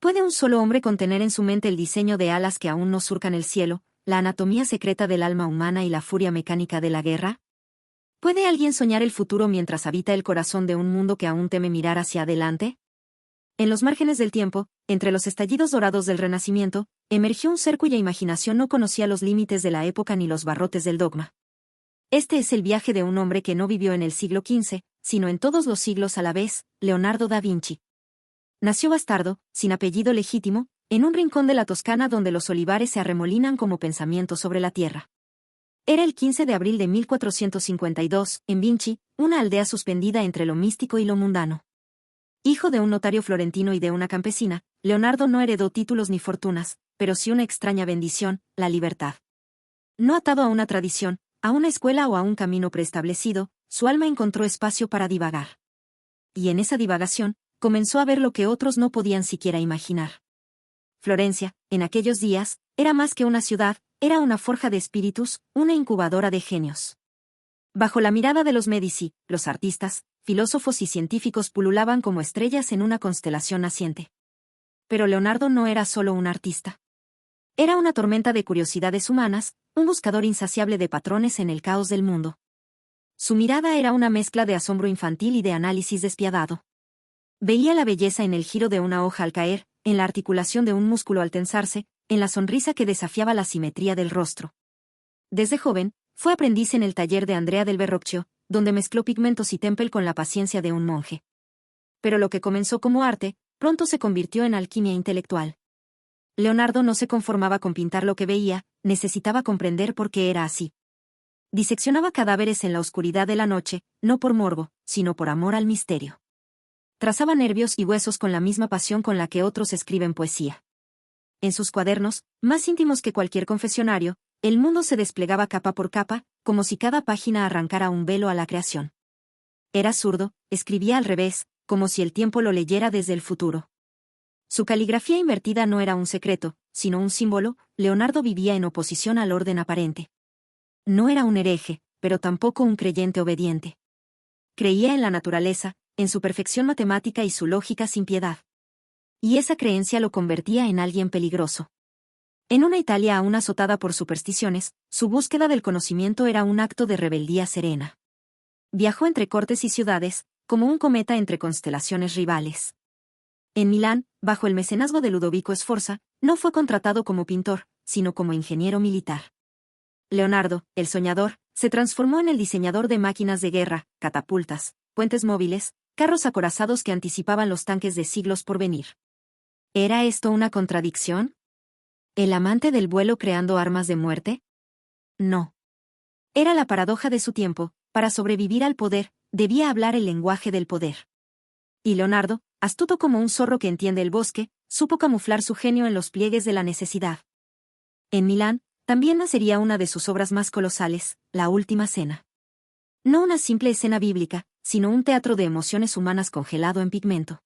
¿Puede un solo hombre contener en su mente el diseño de alas que aún no surcan el cielo, la anatomía secreta del alma humana y la furia mecánica de la guerra? ¿Puede alguien soñar el futuro mientras habita el corazón de un mundo que aún teme mirar hacia adelante? En los márgenes del tiempo, entre los estallidos dorados del Renacimiento, emergió un ser cuya imaginación no conocía los límites de la época ni los barrotes del dogma. Este es el viaje de un hombre que no vivió en el siglo XV, sino en todos los siglos a la vez, Leonardo da Vinci. Nació bastardo, sin apellido legítimo, en un rincón de la Toscana donde los olivares se arremolinan como pensamientos sobre la tierra. Era el 15 de abril de 1452, en Vinci, una aldea suspendida entre lo místico y lo mundano. Hijo de un notario florentino y de una campesina, Leonardo no heredó títulos ni fortunas, pero sí una extraña bendición, la libertad. No atado a una tradición, a una escuela o a un camino preestablecido, su alma encontró espacio para divagar. Y en esa divagación, comenzó a ver lo que otros no podían siquiera imaginar. Florencia, en aquellos días, era más que una ciudad, era una forja de espíritus, una incubadora de genios. Bajo la mirada de los Medici, los artistas, filósofos y científicos pululaban como estrellas en una constelación naciente. Pero Leonardo no era solo un artista. Era una tormenta de curiosidades humanas, un buscador insaciable de patrones en el caos del mundo. Su mirada era una mezcla de asombro infantil y de análisis despiadado. Veía la belleza en el giro de una hoja al caer, en la articulación de un músculo al tensarse, en la sonrisa que desafiaba la simetría del rostro. Desde joven, fue aprendiz en el taller de Andrea del Verrocchio, donde mezcló pigmentos y témpel con la paciencia de un monje. Pero lo que comenzó como arte, pronto se convirtió en alquimia intelectual. Leonardo no se conformaba con pintar lo que veía, necesitaba comprender por qué era así. Diseccionaba cadáveres en la oscuridad de la noche, no por morbo, sino por amor al misterio. Trazaba nervios y huesos con la misma pasión con la que otros escriben poesía. En sus cuadernos, más íntimos que cualquier confesionario, el mundo se desplegaba capa por capa, como si cada página arrancara un velo a la creación. Era zurdo, escribía al revés, como si el tiempo lo leyera desde el futuro. Su caligrafía invertida no era un secreto, sino un símbolo. Leonardo vivía en oposición al orden aparente. No era un hereje, pero tampoco un creyente obediente. Creía en la naturaleza, en su perfección matemática y su lógica sin piedad. Y esa creencia lo convertía en alguien peligroso. En una Italia aún azotada por supersticiones, su búsqueda del conocimiento era un acto de rebeldía serena. Viajó entre cortes y ciudades, como un cometa entre constelaciones rivales. En Milán, bajo el mecenazgo de Ludovico Sforza, no fue contratado como pintor, sino como ingeniero militar. Leonardo, el soñador, se transformó en el diseñador de máquinas de guerra, catapultas, puentes móviles, carros acorazados que anticipaban los tanques de siglos por venir. ¿Era esto una contradicción? ¿El amante del vuelo creando armas de muerte? No. Era la paradoja de su tiempo. Para sobrevivir al poder, debía hablar el lenguaje del poder. Y Leonardo, astuto como un zorro que entiende el bosque, supo camuflar su genio en los pliegues de la necesidad. En Milán, también nacería una de sus obras más colosales, La Última Cena. No una simple escena bíblica, sino un teatro de emociones humanas congelado en pigmento.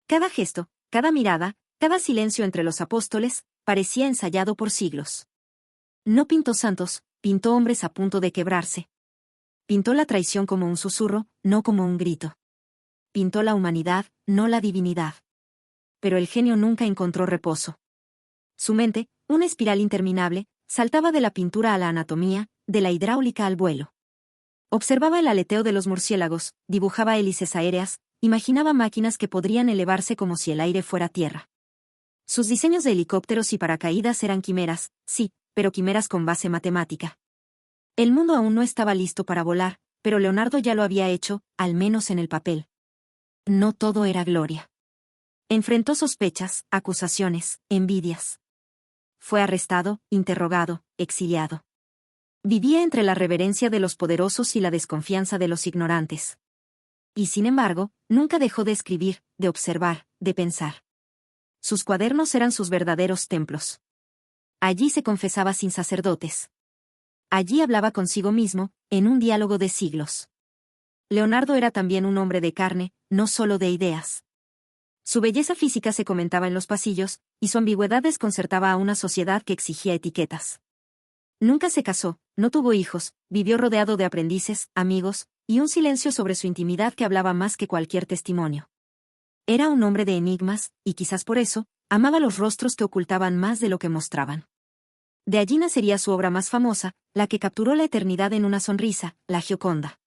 Cada gesto, cada mirada, cada silencio entre los apóstoles, parecía ensayado por siglos. No pintó santos, pintó hombres a punto de quebrarse. Pintó la traición como un susurro, no como un grito. Pintó la humanidad, no la divinidad. Pero el genio nunca encontró reposo. Su mente, una espiral interminable, saltaba de la pintura a la anatomía, de la hidráulica al vuelo. Observaba el aleteo de los murciélagos, dibujaba hélices aéreas, imaginaba máquinas que podrían elevarse como si el aire fuera tierra. Sus diseños de helicópteros y paracaídas eran quimeras, sí, pero quimeras con base matemática. El mundo aún no estaba listo para volar, pero Leonardo ya lo había hecho, al menos en el papel. No todo era gloria. Enfrentó sospechas, acusaciones, envidias. Fue arrestado, interrogado, exiliado. Vivía entre la reverencia de los poderosos y la desconfianza de los ignorantes. Y sin embargo, nunca dejó de escribir, de observar, de pensar. Sus cuadernos eran sus verdaderos templos. Allí se confesaba sin sacerdotes. Allí hablaba consigo mismo, en un diálogo de siglos. Leonardo era también un hombre de carne, no solo de ideas. Su belleza física se comentaba en los pasillos, y su ambigüedad desconcertaba a una sociedad que exigía etiquetas. Nunca se casó, no tuvo hijos, vivió rodeado de aprendices, amigos, y un silencio sobre su intimidad que hablaba más que cualquier testimonio. Era un hombre de enigmas, y quizás por eso, Amaba los rostros que ocultaban más de lo que mostraban. De allí nacería su obra más famosa, la que capturó la eternidad en una sonrisa, la Gioconda.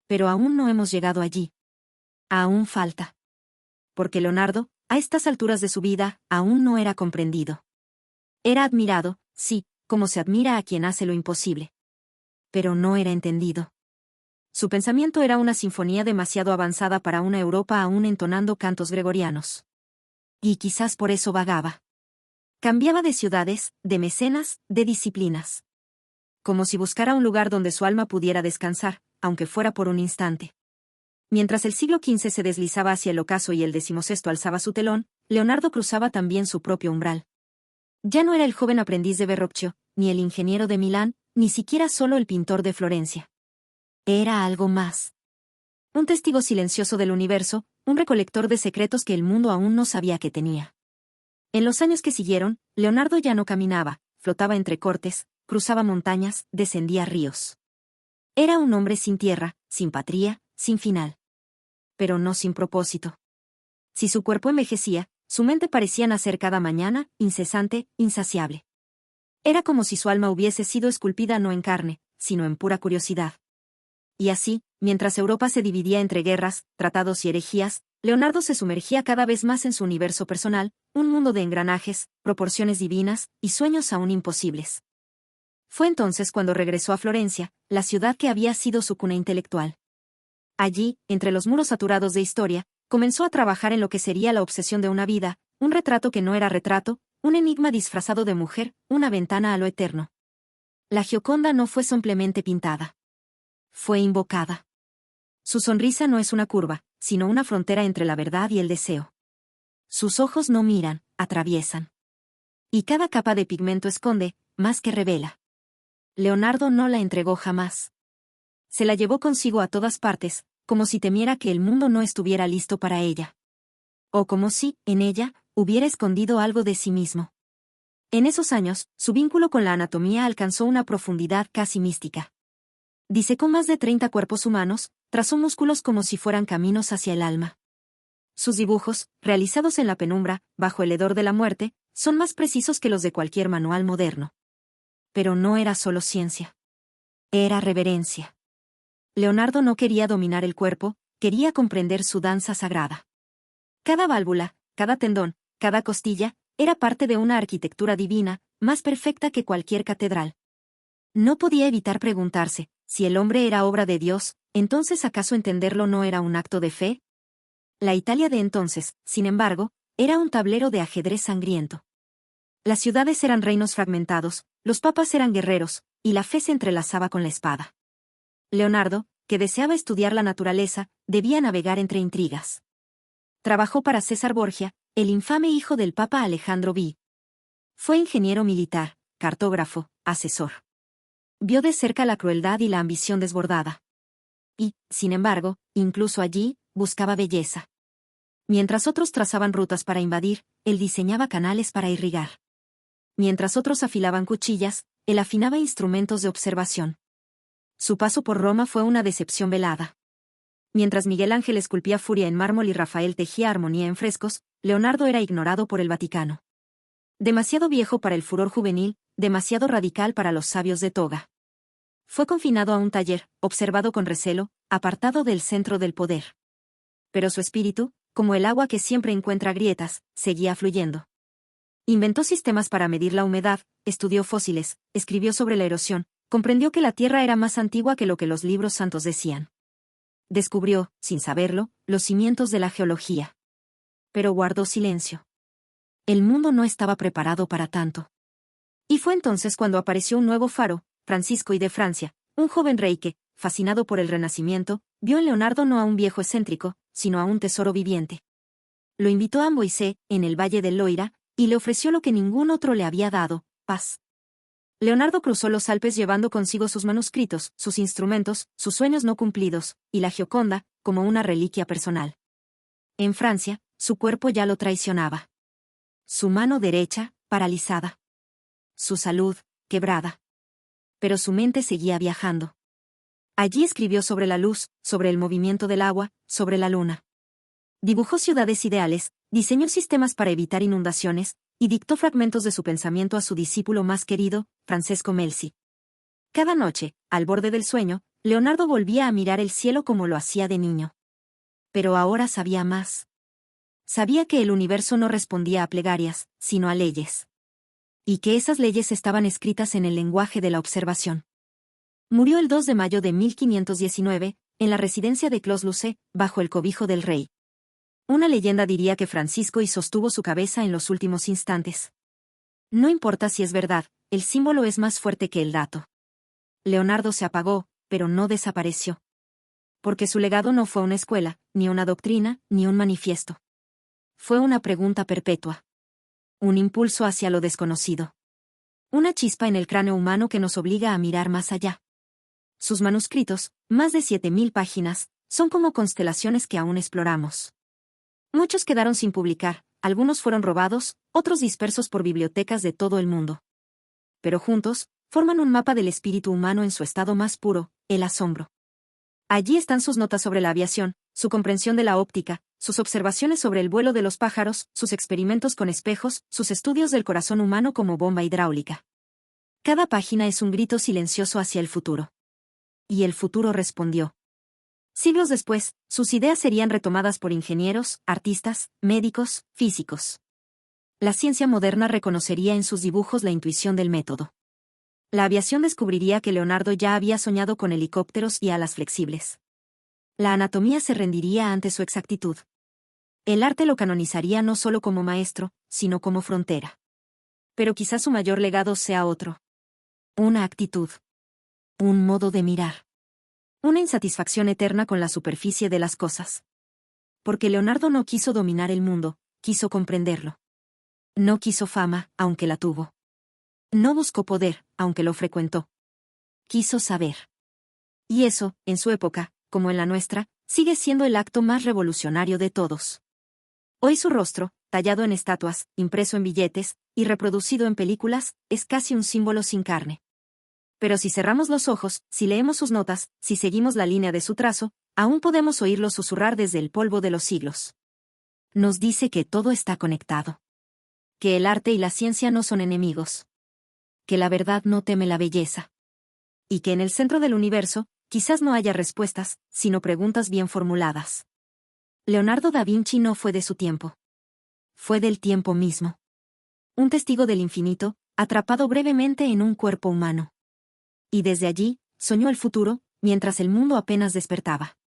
Pero aún no hemos llegado allí. Aún falta. Porque Leonardo, a estas alturas de su vida, aún no era comprendido. Era admirado, sí, como se admira a quien hace lo imposible. Pero no era entendido. Su pensamiento era una sinfonía demasiado avanzada para una Europa aún entonando cantos gregorianos. Y quizás por eso vagaba. Cambiaba de ciudades, de mecenas, de disciplinas. Como si buscara un lugar donde su alma pudiera descansar, aunque fuera por un instante. Mientras el siglo XV se deslizaba hacia el ocaso y el XVI alzaba su telón, Leonardo cruzaba también su propio umbral. Ya no era el joven aprendiz de Verrocchio, ni el ingeniero de Milán, ni siquiera solo el pintor de Florencia. Era algo más. Un testigo silencioso del universo, un recolector de secretos que el mundo aún no sabía que tenía. En los años que siguieron, Leonardo ya no caminaba, flotaba entre cortes, cruzaba montañas, descendía ríos. Era un hombre sin tierra, sin patria, sin final. Pero no sin propósito. Si su cuerpo envejecía, su mente parecía nacer cada mañana, incesante, insaciable. Era como si su alma hubiese sido esculpida no en carne, sino en pura curiosidad. Y así, mientras Europa se dividía entre guerras, tratados y herejías, Leonardo se sumergía cada vez más en su universo personal, un mundo de engranajes, proporciones divinas, y sueños aún imposibles. Fue entonces cuando regresó a Florencia, la ciudad que había sido su cuna intelectual. Allí, entre los muros saturados de historia, comenzó a trabajar en lo que sería la obsesión de una vida, un retrato que no era retrato, un enigma disfrazado de mujer, una ventana a lo eterno. La Gioconda no fue simplemente pintada. Fue invocada. Su sonrisa no es una curva, sino una frontera entre la verdad y el deseo. Sus ojos no miran, atraviesan. Y cada capa de pigmento esconde, más que revela. Leonardo no la entregó jamás. Se la llevó consigo a todas partes, como si temiera que el mundo no estuviera listo para ella. O como si, en ella, hubiera escondido algo de sí mismo. En esos años, su vínculo con la anatomía alcanzó una profundidad casi mística. Disecó más de 30 cuerpos humanos, trazó músculos como si fueran caminos hacia el alma. Sus dibujos, realizados en la penumbra, bajo el hedor de la muerte, son más precisos que los de cualquier manual moderno. Pero no era solo ciencia. Era reverencia. Leonardo no quería dominar el cuerpo, quería comprender su danza sagrada. Cada válvula, cada tendón, cada costilla, era parte de una arquitectura divina, más perfecta que cualquier catedral. No podía evitar preguntarse, si el hombre era obra de Dios, entonces ¿acaso entenderlo no era un acto de fe? La Italia de entonces, sin embargo, era un tablero de ajedrez sangriento. Las ciudades eran reinos fragmentados, los papas eran guerreros, y la fe se entrelazaba con la espada. Leonardo, que deseaba estudiar la naturaleza, debía navegar entre intrigas. Trabajó para César Borgia, el infame hijo del Papa Alejandro V. Fue ingeniero militar, cartógrafo, asesor. Vio de cerca la crueldad y la ambición desbordada. Y, sin embargo, incluso allí, buscaba belleza. Mientras otros trazaban rutas para invadir, él diseñaba canales para irrigar. Mientras otros afilaban cuchillas, él afinaba instrumentos de observación. Su paso por Roma fue una decepción velada. Mientras Miguel Ángel esculpía furia en mármol y Rafael tejía armonía en frescos, Leonardo era ignorado por el Vaticano. Demasiado viejo para el furor juvenil, demasiado radical para los sabios de toga. Fue confinado a un taller, observado con recelo, apartado del centro del poder. Pero su espíritu, como el agua que siempre encuentra grietas, seguía fluyendo. Inventó sistemas para medir la humedad, estudió fósiles, escribió sobre la erosión, comprendió que la Tierra era más antigua que lo que los libros santos decían. Descubrió, sin saberlo, los cimientos de la geología. Pero guardó silencio. El mundo no estaba preparado para tanto. Y fue entonces cuando apareció un nuevo faro, Francisco I de Francia, un joven rey que, fascinado por el Renacimiento, vio en Leonardo no a un viejo excéntrico, sino a un tesoro viviente. Lo invitó a Amboise, en el Valle del Loira, y le ofreció lo que ningún otro le había dado, paz. Leonardo cruzó los Alpes llevando consigo sus manuscritos, sus instrumentos, sus sueños no cumplidos, y la Gioconda, como una reliquia personal. En Francia, su cuerpo ya lo traicionaba. Su mano derecha, paralizada. Su salud, quebrada. Pero su mente seguía viajando. Allí escribió sobre la luz, sobre el movimiento del agua, sobre la luna. Dibujó ciudades ideales, Diseñó sistemas para evitar inundaciones, y dictó fragmentos de su pensamiento a su discípulo más querido, Francesco Melzi. Cada noche, al borde del sueño, Leonardo volvía a mirar el cielo como lo hacía de niño. Pero ahora sabía más. Sabía que el universo no respondía a plegarias, sino a leyes. Y que esas leyes estaban escritas en el lenguaje de la observación. Murió el 2 de mayo de 1519, en la residencia de Clos-Lucé, bajo el cobijo del rey. Una leyenda diría que Francisco y sostuvo su cabeza en los últimos instantes. No importa si es verdad, el símbolo es más fuerte que el dato. Leonardo se apagó, pero no desapareció. Porque su legado no fue una escuela, ni una doctrina, ni un manifiesto. Fue una pregunta perpetua. Un impulso hacia lo desconocido. Una chispa en el cráneo humano que nos obliga a mirar más allá. Sus manuscritos, más de 7000 páginas, son como constelaciones que aún exploramos. Muchos quedaron sin publicar, algunos fueron robados, otros dispersos por bibliotecas de todo el mundo. Pero juntos, forman un mapa del espíritu humano en su estado más puro, el asombro. Allí están sus notas sobre la aviación, su comprensión de la óptica, sus observaciones sobre el vuelo de los pájaros, sus experimentos con espejos, sus estudios del corazón humano como bomba hidráulica. Cada página es un grito silencioso hacia el futuro. Y el futuro respondió. Siglos después, sus ideas serían retomadas por ingenieros, artistas, médicos, físicos. La ciencia moderna reconocería en sus dibujos la intuición del método. La aviación descubriría que Leonardo ya había soñado con helicópteros y alas flexibles. La anatomía se rendiría ante su exactitud. El arte lo canonizaría no solo como maestro, sino como frontera. Pero quizás su mayor legado sea otro. Una actitud. Un modo de mirar. Una insatisfacción eterna con la superficie de las cosas. Porque Leonardo no quiso dominar el mundo, quiso comprenderlo. No quiso fama, aunque la tuvo. No buscó poder, aunque lo frecuentó. Quiso saber. Y eso, en su época, como en la nuestra, sigue siendo el acto más revolucionario de todos. Hoy su rostro, tallado en estatuas, impreso en billetes, y reproducido en películas, es casi un símbolo sin carne. Pero si cerramos los ojos, si leemos sus notas, si seguimos la línea de su trazo, aún podemos oírlo susurrar desde el polvo de los siglos. Nos dice que todo está conectado. Que el arte y la ciencia no son enemigos. Que la verdad no teme la belleza. Y que en el centro del universo, quizás no haya respuestas, sino preguntas bien formuladas. Leonardo da Vinci no fue de su tiempo. Fue del tiempo mismo. Un testigo del infinito, atrapado brevemente en un cuerpo humano. Y desde allí, soñó el futuro, mientras el mundo apenas despertaba.